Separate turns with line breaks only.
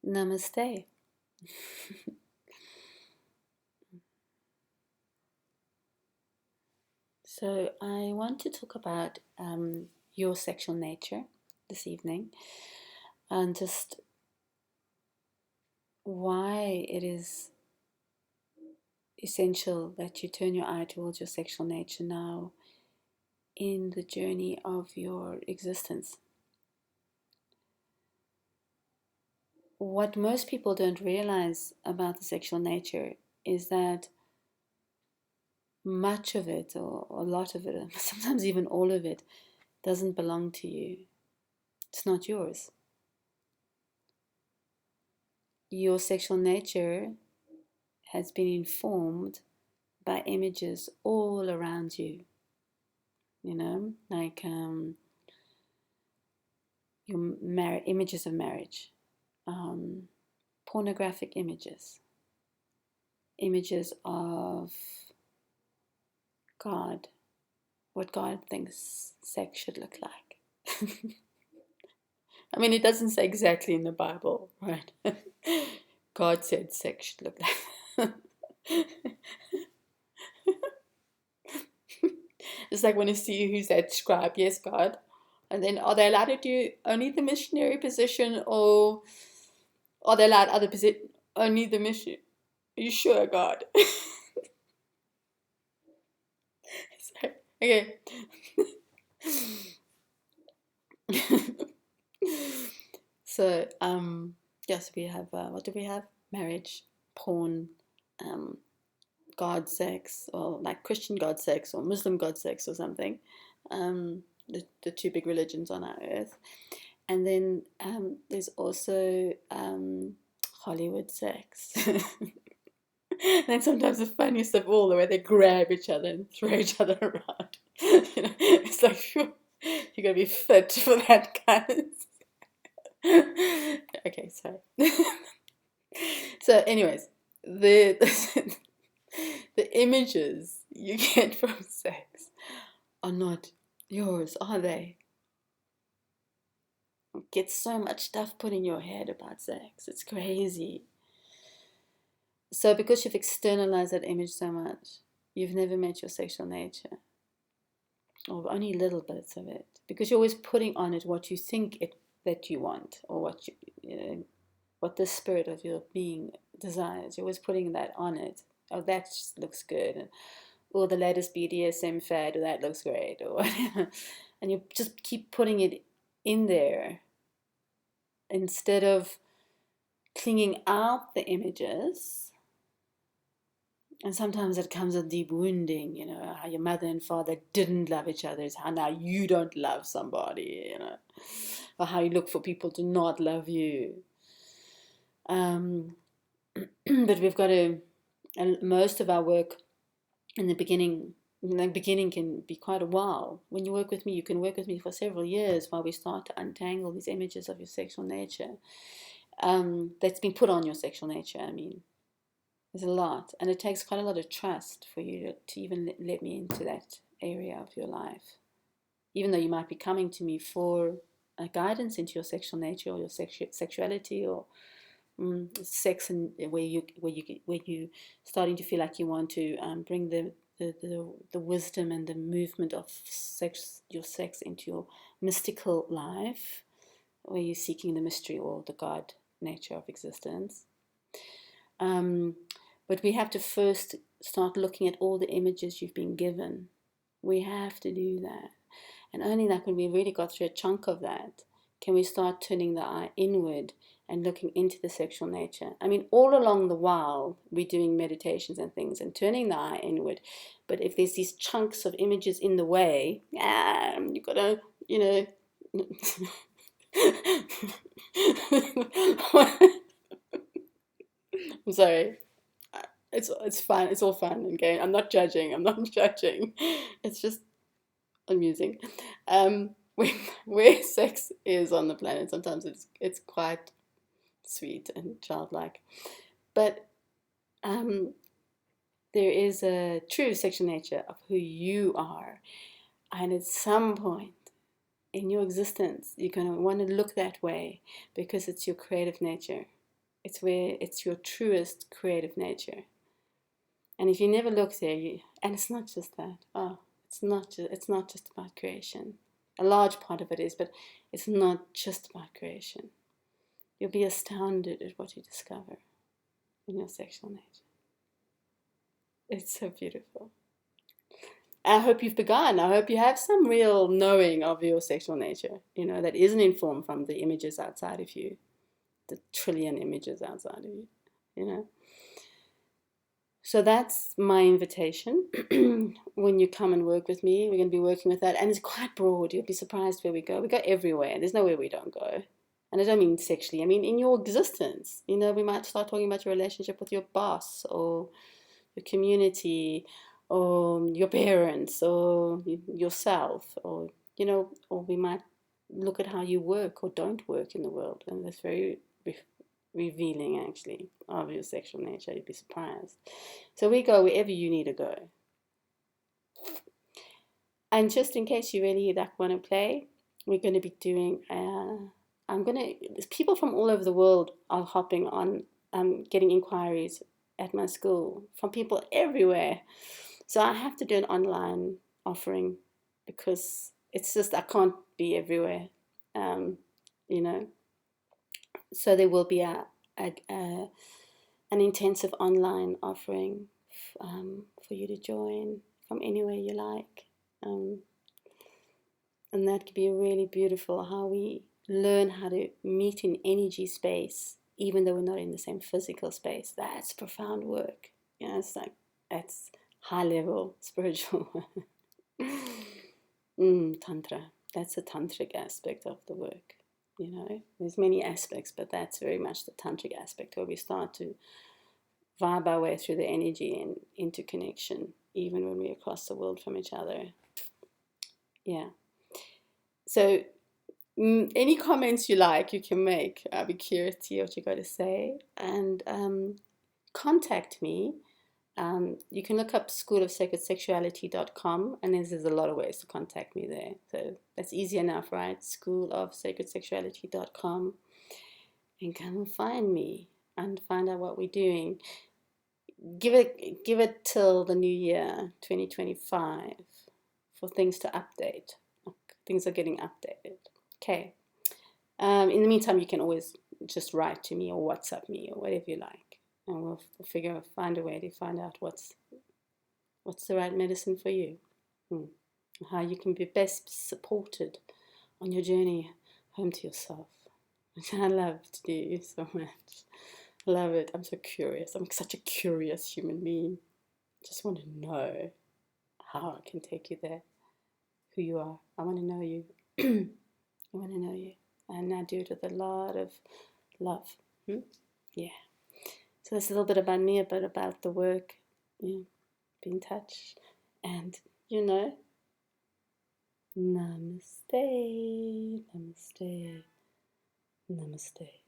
Namaste. So, I want to talk about your sexual nature this evening and just why it is essential that you turn your eye towards your sexual nature now in the journey of your existence. What most people don't realize about the sexual nature is that much of it, or a lot of it, sometimes even all of it, doesn't belong to you. It's not yours. Your sexual nature has been informed by images all around you, like images of marriage, um, pornographic images, images of God, what God thinks sex should look like. I mean, it doesn't say exactly in the Bible, right? God said sex should look like. It's like when you see who's that scribe, yes, God. And then are they allowed to do only the missionary position, or are they allowed other position, only the mission? Are you sure, God? Sorry. Okay. So, yes, we have, what do we have? Marriage, porn, um, God sex, or like Christian God sex, or Muslim God sex, or something. The two big religions on our earth. And then there's also Hollywood sex. And then sometimes the funniest of all, the way they grab each other and throw each other around. It's like, phew, you gotta be fit for that, guys. Okay, sorry. So, anyways, the the images you get from sex are not yours, are they? You get so much stuff put in your head about sex. It's crazy. So, because you've externalized that image so much, you've never met your sexual nature, or only little bits of it, because you're always putting on it what you think it that you want, or what the spirit of your being desires. You're always putting that on it. Oh, that just looks good, or the latest BDSM fad, or that looks great, or whatever, and you just keep putting it in there instead of cleaning out the images. And sometimes it comes with deep wounding, how your mother and father didn't love each other, is how now you don't love somebody, or how you look for people to not love you. Um, but we've got to, and most of our work in the beginning, can be quite a while. When you work with me, you can work with me for several years while we start to untangle these images of your sexual nature, that's been put on your sexual nature. I mean, there's a lot, and it takes quite a lot of trust for you to even let me into that area of your life. Even though you might be coming to me for guidance into your sexual nature, or your sexuality, or sex, and where you starting to feel like you want to bring the wisdom and the movement of your sex into your mystical life, where you're seeking the mystery or the God nature of existence. Um, but we have to first start looking at all the images you've been given. We have to do that. And only like when we really got through a chunk of that, can we start turning the eye inward and looking into the sexual nature. I mean, all along the while, we're doing meditations and things and turning the eye inward. But if there's these chunks of images in the way, you gotta, I'm sorry. It's fun. It's all fun and game. I'm not judging. I'm not judging. It's just amusing. Where, where sex is on the planet, sometimes it's quite sweet and childlike, but um, there is a true sexual nature of who you are, and at some point in your existence, you're gonna want to look that way because it's your creative nature. It's where it's your truest creative nature. And if you never look there, and it's not just that. Oh, it's not just about creation. A large part of it is, but it's not just about creation. You'll be astounded at what you discover in your sexual nature. It's so beautiful. I hope you've begun. I hope you have some real knowing of your sexual nature, that isn't informed from the images outside of you, the trillion images outside of you. So that's my invitation. When you come and work with me, we're going to be working with that. And it's quite broad. You'll be surprised where we go. We go everywhere. There's nowhere we don't go. And I don't mean sexually. I mean in your existence. We might start talking about your relationship with your boss or your community or your parents or yourself or we might look at how you work or don't work in the world. And that's very revealing, actually, of your sexual nature. You'd be surprised. So we go wherever you need to go. And just in case you really want to play, we're going to be doing people from all over the world are hopping on, getting inquiries at my school from people everywhere. So I have to do an online offering because it's just I can't be everywhere, you know. So there will be an intensive online offering for you to join from anywhere you like. And that could be really beautiful, how we learn how to meet in energy space, even though we're not in the same physical space. That's profound work. It's like, that's high level spiritual. Tantra. That's the tantric aspect of the work. There's many aspects, but that's very much the tantric aspect where we start to vibe our way through the energy and into connection, even when we're across the world from each other. Yeah. So any comments you like, you can make. I'll be curious to hear what you got to say. And contact me. You can look up schoolofsacredsexuality.com, and there's a lot of ways to contact me there. So that's easy enough, right? Schoolofsacredsexuality.com. And come and find me and find out what we're doing. Give it till the new year, 2025, for things to update. Things are getting updated. Okay. In the meantime, you can always just write to me or WhatsApp me or whatever you like, and we'll find a way to find out what's the right medicine for you, how you can be best supported on your journey home to yourself, which I love to do so much. I love it. I'm so curious. I'm such a curious human being. Just want to know how I can take you there, who you are. I want to know you. I want to know you. And I do it with a lot of love. Yeah. So that's a little bit about me, a bit about the work. Be in touch. And, namaste, namaste, namaste.